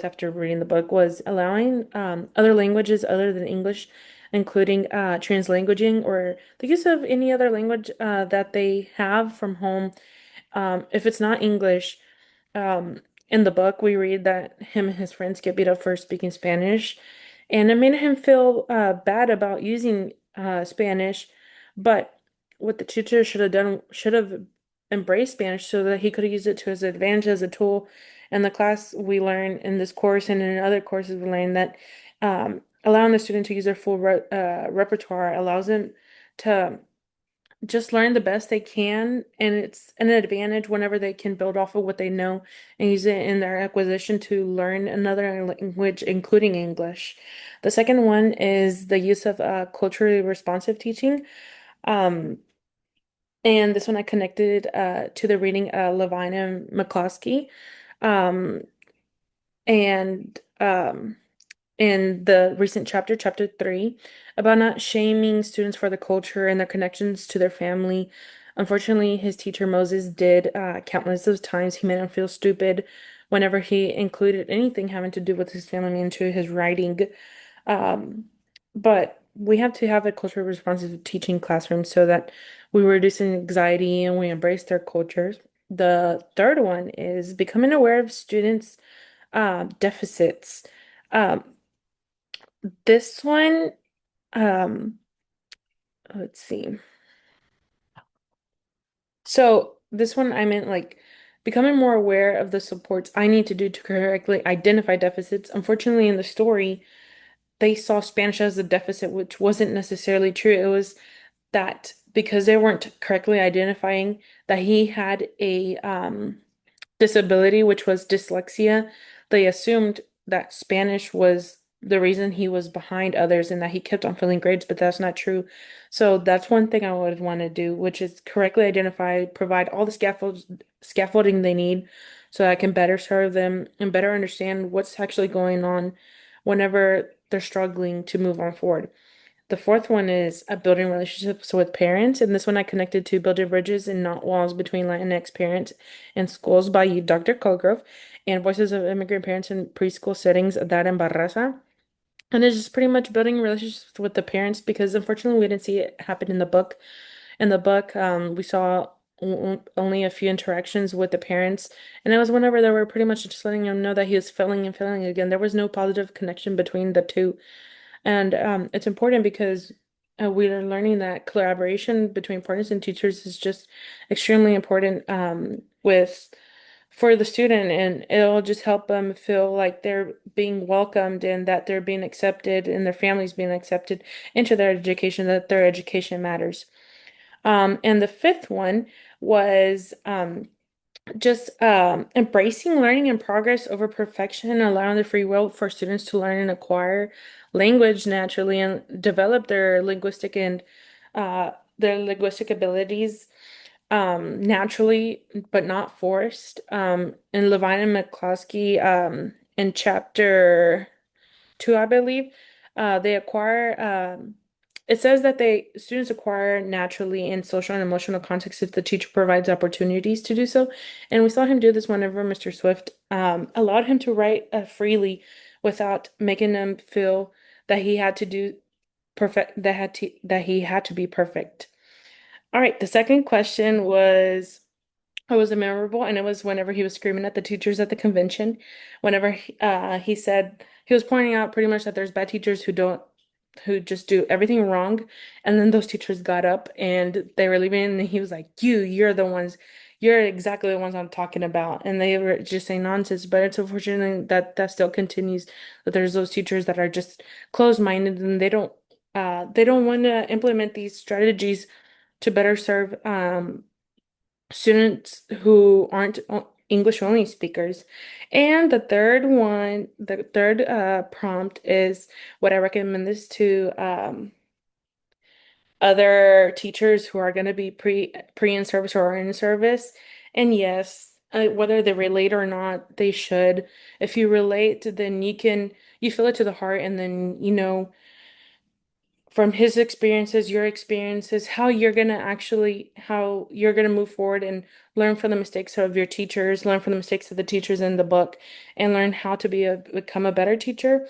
after reading the book was allowing other languages other than English, including translanguaging or the use of any other language that they have from home. If it's not English, um, in the book, we read that him and his friends get beat up for speaking Spanish, and it made him feel bad about using Spanish. But what the teacher should have done should have embraced Spanish so that he could have used it to his advantage as a tool. In the class, we learn in this course and in other courses, we learn that allowing the student to use their full repertoire allows them to just learn the best they can, and it's an advantage whenever they can build off of what they know and use it in their acquisition to learn another language, including English. The second one is the use of culturally responsive teaching. Um, and this one I connected to the reading Levine and McCloskey. Um, and in the recent chapter, chapter 3, about not shaming students for the culture and their connections to their family. Unfortunately, his teacher Moses did countless of times. He made him feel stupid whenever he included anything having to do with his family into his writing. Um, but we have to have a culturally responsive teaching classroom so that we reduce anxiety and we embrace their cultures. The third one is becoming aware of students' deficits. Um, this one, um, let's see. So this one I meant like becoming more aware of the supports I need to do to correctly identify deficits. Unfortunately, in the story, they saw Spanish as a deficit, which wasn't necessarily true. It was that because they weren't correctly identifying that he had a disability, which was dyslexia, they assumed that Spanish was the reason he was behind others and that he kept on failing grades, but that's not true. So that's one thing I would want to do, which is correctly identify, provide all the scaffolding they need so I can better serve them and better understand what's actually going on whenever they're struggling to move on forward. The fourth one is building relationships with parents, and this one I connected to Building Bridges and Not Walls Between Latinx Parents and Schools by Dr. Colgrove and Voices of Immigrant Parents in Preschool Settings, that in Barraza. And it's just pretty much building relationships with the parents because unfortunately we didn't see it happen in the book. In the book, we saw only a few interactions with the parents, and it was whenever they were pretty much just letting him know that he was failing and failing again. There was no positive connection between the two. And it's important because we are learning that collaboration between partners and teachers is just extremely important with for the student, and it'll just help them feel like they're being welcomed and that they're being accepted and their families being accepted into their education, that their education matters. And the fifth one was just embracing learning and progress over perfection and allowing the free will for students to learn and acquire language naturally and develop their linguistic abilities naturally but not forced. In Levine and McCloskey, in chapter 2, I believe. They acquire, it says that they students acquire naturally in social and emotional context if the teacher provides opportunities to do so. And we saw him do this whenever Mr. Swift allowed him to write freely without making him feel that he had to do perfect, that he had to be perfect. All right, the second question was it was memorable, and it was whenever he was screaming at the teachers at the convention. Whenever he said he was pointing out pretty much that there's bad teachers who just do everything wrong, and then those teachers got up and they were leaving, and he was like, you're the ones, you're exactly the ones I'm talking about," and they were just saying nonsense. But it's unfortunate that that still continues. That there's those teachers that are just closed-minded and they don't want to implement these strategies to better serve students who aren't English only speakers. And the third prompt is what I recommend this to other teachers who are going to be pre in service or are in service. And yes, whether they relate or not, they should. If you relate, then you feel it to the heart, and then from his experiences, your experiences, how you're gonna move forward and learn from the mistakes of your teachers, learn from the mistakes of the teachers in the book, and learn how to become a better teacher.